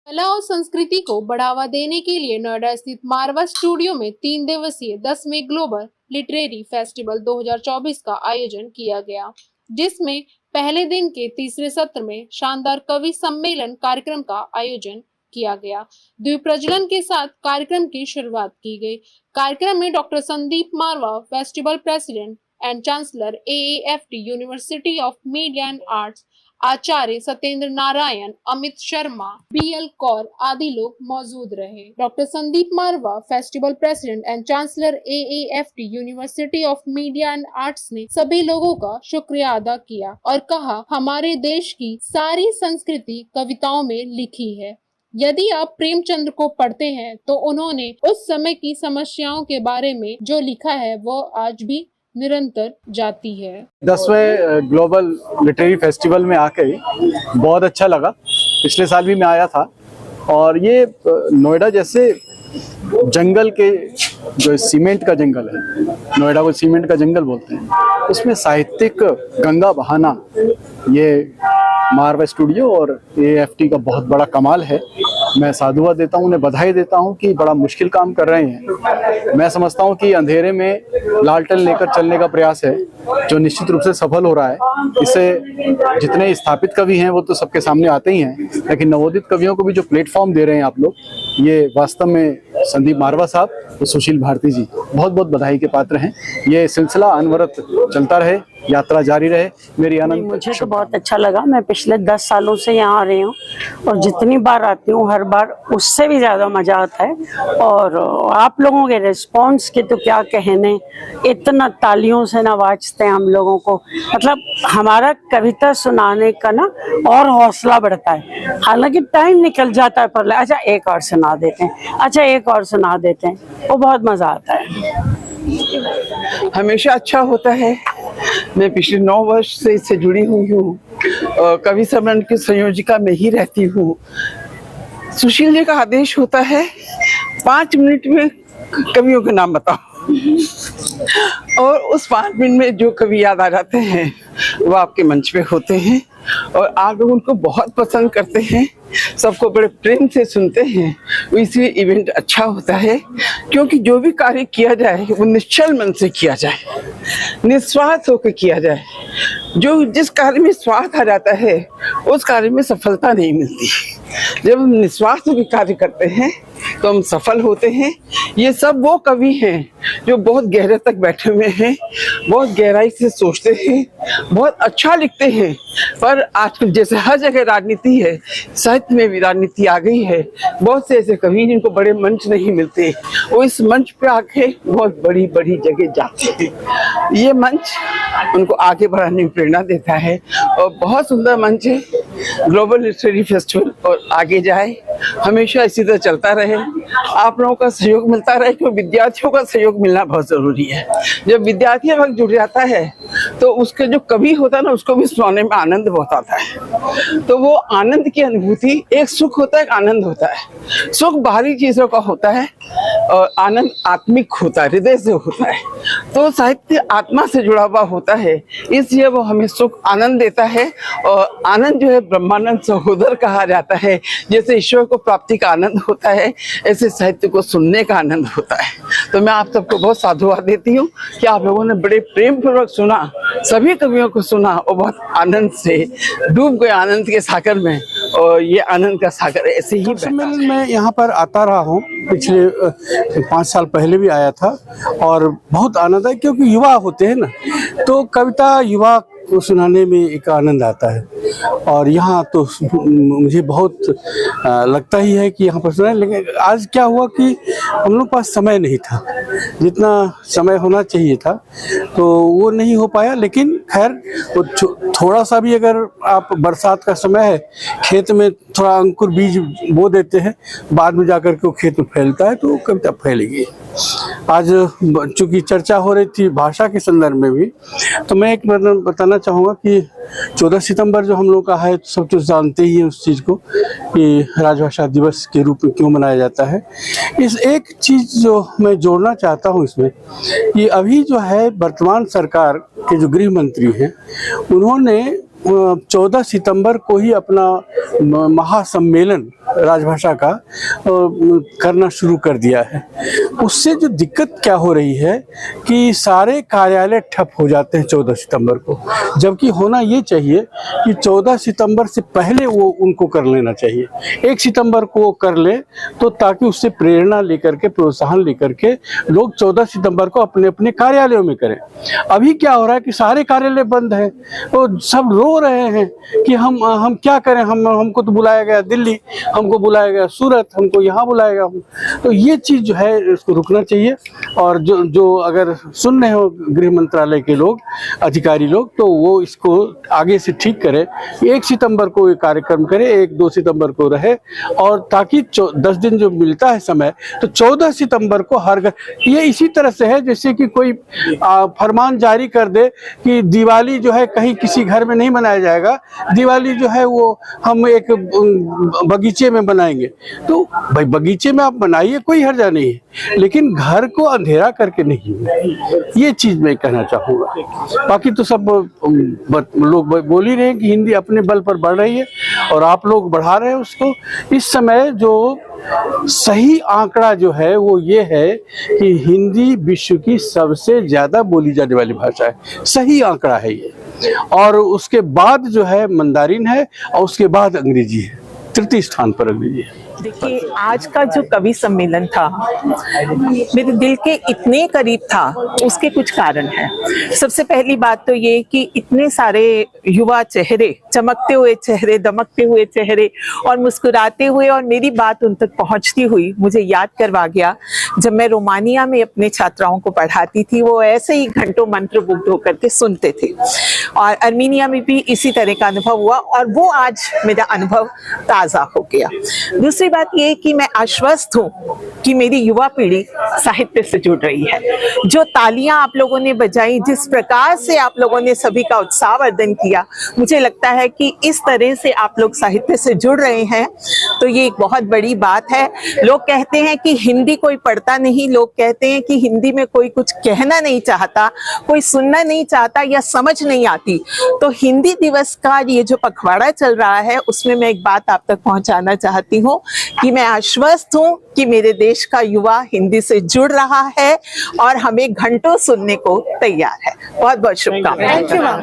कला और संस्कृति को बढ़ावा देने के लिए नोएडा स्थित मारवा स्टूडियो में 3 दिवसीय 10वें ग्लोबल लिटरेरी फेस्टिवल 2024 का आयोजन किया गया, जिसमें पहले दिन के तीसरे सत्र में शानदार कवि सम्मेलन कार्यक्रम का आयोजन किया गया। द्वीप प्रज्वलन के साथ कार्यक्रम की शुरुआत की गई। कार्यक्रम में doctor Sandeep Marwah, festival president and chancellor AAFT university of media and arts, Acharya Satyendra Narayan, Amit Sharma, BL Kaur आदि लोग मौजूद रहे। Doctor Sandeep Marwah, festival president and chancellor AAFT university of media and arts ने सभी लोगों का शुक्रिया अदा किया और कहा, हमारे देश की सारी संस्कृति कविताओं में लिखी है। यदि आप प्रेमचंद्र को पढ़ते हैं तो उन्होंने उस समय की समस्याओं के बारे में जो लिखा है वो आज भी निरंतर जाती है। 10वें ग्लोबल लिटरेरी फेस्टिवल में आके बहुत अच्छा लगा। पिछले साल भी मैं आया था और ये नोएडा जैसे जंगल के जो सीमेंट का जंगल है, नोएडा को सीमेंट का जंगल बोलते हैं, उसमें साहित्यिक गंगा बहाना ये मारवा स्टूडियो और AAFT का बहुत बड़ा कमाल है। मैं साधुवाद देता हूँ, उन्हें बधाई देता हूँ कि बड़ा मुश्किल काम कर रहे हैं। मैं समझता हूँ कि अंधेरे में लालटेन लेकर चलने का प्रयास है जो निश्चित रूप से सफल हो रहा है। इससे जितने स्थापित कवि हैं वो तो सबके सामने आते ही हैं, लेकिन नवोदित कवियों को भी जो प्लेटफॉर्म दे रहे हैं आप लोग, ये वास्तव में संदीप मारवा साहब और सुशील भारती जी बहुत बहुत बधाई के पात्र हैं। ये सिलसिला अनवरत चलता रहे, यात्रा जारी रहे। मेरी आनंद। मुझे तो बहुत अच्छा लगा। मैं पिछले 10 सालों से यहाँ आ रही हूँ और जितनी बार आती हूँ हर बार उससे भी ज्यादा मजा आता है। और आप लोगों के रिस्पॉन्स के तो क्या कहने, इतना तालियों से नवाजते हैं हम लोगों को। मतलब हमारा कविता सुनाने का ना और हौसला बढ़ता है। हालांकि टाइम निकल जाता है पर अच्छा एक और सुना देते हैं, अच्छा एक और सुना देते हैं, वो बहुत मजा आता है। हमेशा अच्छा होता है। मैं पिछले 9 वर्ष से इससे जुड़ी हुई हूँ। कवि सम्मेलन की संयोजिका में ही रहती हूँ। सुशील जी का आदेश होता है 5 मिनट में कवियों के नाम बताओ और उस 5 मिनट में जो कवि याद आ जाते हैं वो आपके मंच पे होते हैं और आप लोग उनको बहुत पसंद करते हैं, सबको बड़े प्रेम से सुनते हैं। इसलिए इवेंट अच्छा होता है, क्योंकि जो भी कार्य किया जाए वो निश्चल मन से किया जाए, निस्वार्थ होकर किया जाए। जो जिस कार्य में स्वार्थ आ जाता है उस कार्य में सफलता नहीं मिलती। जब हम निस्वार्थ होकर कार्य करते हैं तो हम सफल होते हैं। ये सब वो कवि हैं जो बहुत गहरे तक बैठे हुए हैं, बहुत गहराई से सोचते हैं, बहुत अच्छा लिखते हैं। पर आजकल जैसे हर जगह राजनीति है, साहित्य में भी राजनीति आ गई है। बहुत से ऐसे कवि जिनको बड़े मंच नहीं मिलते, वो इस मंच पे आके बहुत बड़ी बड़ी जगह जाते हैं। ये मंच उनको आगे बढ़ाने की प्रेरणा देता है और बहुत सुंदर मंच है ग्लोबल लिटरेरी फेस्टिवल। और आगे जाए, हमेशा इसी तरह चलता रहे, आप लोगों का सहयोग मिलता रहे, क्योंकि विद्यार्थियों का सहयोग मिलना बहुत जरूरी है। जब विद्यार्थी वक्त जुड़ जाता है तो उसके जो कवि होता है ना, उसको भी सुनाने में आनंद बहुत आता है। तो वो आनंद की अनुभूति, एक सुख होता है, एक आनंद होता है। सुख बाहरी चीजों का होता है और आनंद आत्मिक होता है, हृदय से होता है। तो साहित्य आत्मा से जुड़ा हुआ होता है, इसलिए वो हमें सुख आनंद देता है। और आनंद जो है ब्रह्मानंद सहोदर कहा जाता है। जैसे ईश्वर को प्राप्ति का आनंद होता है, ऐसे साहित्य को सुनने का आनंद होता है। तो मैं आप सबको बहुत साधुवाद देती हूँ कि आप लोगों ने बड़े प्रेम पूर्वक सुना, सभी कवियों को सुना और बहुत आनंद से डूब गए आनंद के सागर में। और ये आनंद का सागर ऐसे ही सम्मेलन में यहाँ पर आता रहा हूँ। पिछले 5 साल पहले भी आया था और बहुत आनंद है, क्योंकि युवा होते हैं ना, तो कविता युवा को सुनाने में एक आनंद आता है। और यहाँ तो मुझे बहुत लगता ही है कि यहाँ पर सुना। लेकिन आज क्या हुआ कि हम लोग पास समय नहीं था, जितना समय होना चाहिए था तो वो नहीं हो पाया। लेकिन खैर, वो थोड़ा सा भी अगर आप, बरसात का समय है, खेत में थोड़ा अंकुर बीज बो देते हैं, बाद में जाकर के वो खेत में फैलता है तो कविता फैलेगी। आज चूंकि चर्चा हो रही थी भाषा के संदर्भ में भी, तो मैं एक बताना चाहूँगा कि 14 सितंबर जो हम लोग का है, सब तो जानते ही हैं उस चीज़ को कि राजभाषा दिवस के रूप में क्यों मनाया जाता है। इस एक चीज़ जो मैं जोड़ना चाहता हूँ इसमें, कि अभी जो है वर्तमान सरकार के जो गृह मंत्री हैं, उन्होंने 14 सितंबर को ही अपना महासम्मेलन राजभाषा का करना शुरू कर दिया है। उससे जो दिक्कत क्या हो रही है कि सारे कार्यालय ठप हो जाते हैं 14 सितंबर को, जबकि होना ये चाहिए कि 14 सितंबर से पहले वो उनको कर लेना चाहिए। 1 सितंबर को वो कर ले तो ताकि उससे प्रेरणा लेकर के, प्रोत्साहन लेकर के लोग 14 सितंबर को अपने अपने कार्यालयों में करें। अभी क्या हो रहा है कि सारे कार्यालय बंद हैं, तो सब रो रहे हैं कि हम क्या करें, हमको तो बुलाया गया दिल्ली, हमको बुलाया गया सूरत, हमको यहाँ बुलाया गया। तो ये चीज़ जो है इसको रुकना चाहिए। और जो अगर सुन रहे हो गृह मंत्रालय के लोग, अधिकारी लोग, तो वो इसको आगे से ठीक करें। 1 सितंबर को ये कार्यक्रम करे, 1-2 सितंबर को रहे, और ताकि 10 दिन जो मिलता है समय, तो 14 सितंबर को हर घर, ये इसी तरह से है जैसे कि कोई फरमान जारी कर दे कि दिवाली जो है कहीं किसी घर में नहीं मनाया जाएगा, दिवाली जो है वो हम एक बगीचे में बनाएंगे। तो भाई बगीचे में आप बनाइए, कोई हर्जा नहीं है, लेकिन घर को अंधेरा करके नहीं। ये चीज मैं कहना चाहूँगा। बाकी तो सब लोग बोल ही रहे हैं कि हिंदी अपने बल पर बढ़ रही है और आप लोग बढ़ा रहे हैं उसको। इस समय जो सही आंकड़ा जो है वो ये है कि हिंदी विश्व की सबसे ज्यादा बोली जाने वाली भाषा है, सही आंकड़ा है ये। और उसके बाद जो है मंदारिन है और उसके बाद अंग्रेजी है, तृतीय स्थान पर अंग्रेजी है। देखिए, आज का जो कवि सम्मेलन था मेरे दिल के इतने करीब था, उसके कुछ कारण हैं। सबसे पहली बात तो ये कि इतने सारे युवा चेहरे, चमकते हुए चेहरे, दमकते हुए चेहरे और मुस्कुराते हुए, और मेरी बात उन तक पहुंचती हुई मुझे याद करवा गया जब मैं रोमानिया में अपने छात्राओं को पढ़ाती थी। वो ऐसे ही घंटों मंत्रमुग्ध होकर के सुनते थे, और अर्मीनिया में भी इसी तरह का अनुभव हुआ, और वो आज मेरा अनुभव ताज़ा हो गया। दूसरी बात ये कि मैं आश्वस्त हूँ कि मेरी युवा पीढ़ी साहित्य से जुड़ रही है। जो तालियां आप लोगों ने बजाई, जिस प्रकार से आप लोगों ने सभी का उत्साहवर्धन किया, मुझे लगता है कि इस तरह से आप लोग साहित्य से जुड़ रहे हैं, तो ये एक बहुत बड़ी बात है। लोग कहते हैं कि हिंदी कोई पढ़ता नहीं, लोग कहते हैं कि हिंदी में कोई कुछ कहना नहीं चाहता, कोई सुनना नहीं चाहता या समझ नहीं आती। तो हिंदी दिवस का ये जो पखवाड़ा चल रहा है, उसमें मैं एक बात आप तक पहुंचाना चाहती हूँ कि मैं आश्वस्त हूँ कि मेरे देश का युवा हिंदी से जुड़ रहा है और हमें घंटों सुनने को तैयार है। बहुत बहुत शुभकामनाएं।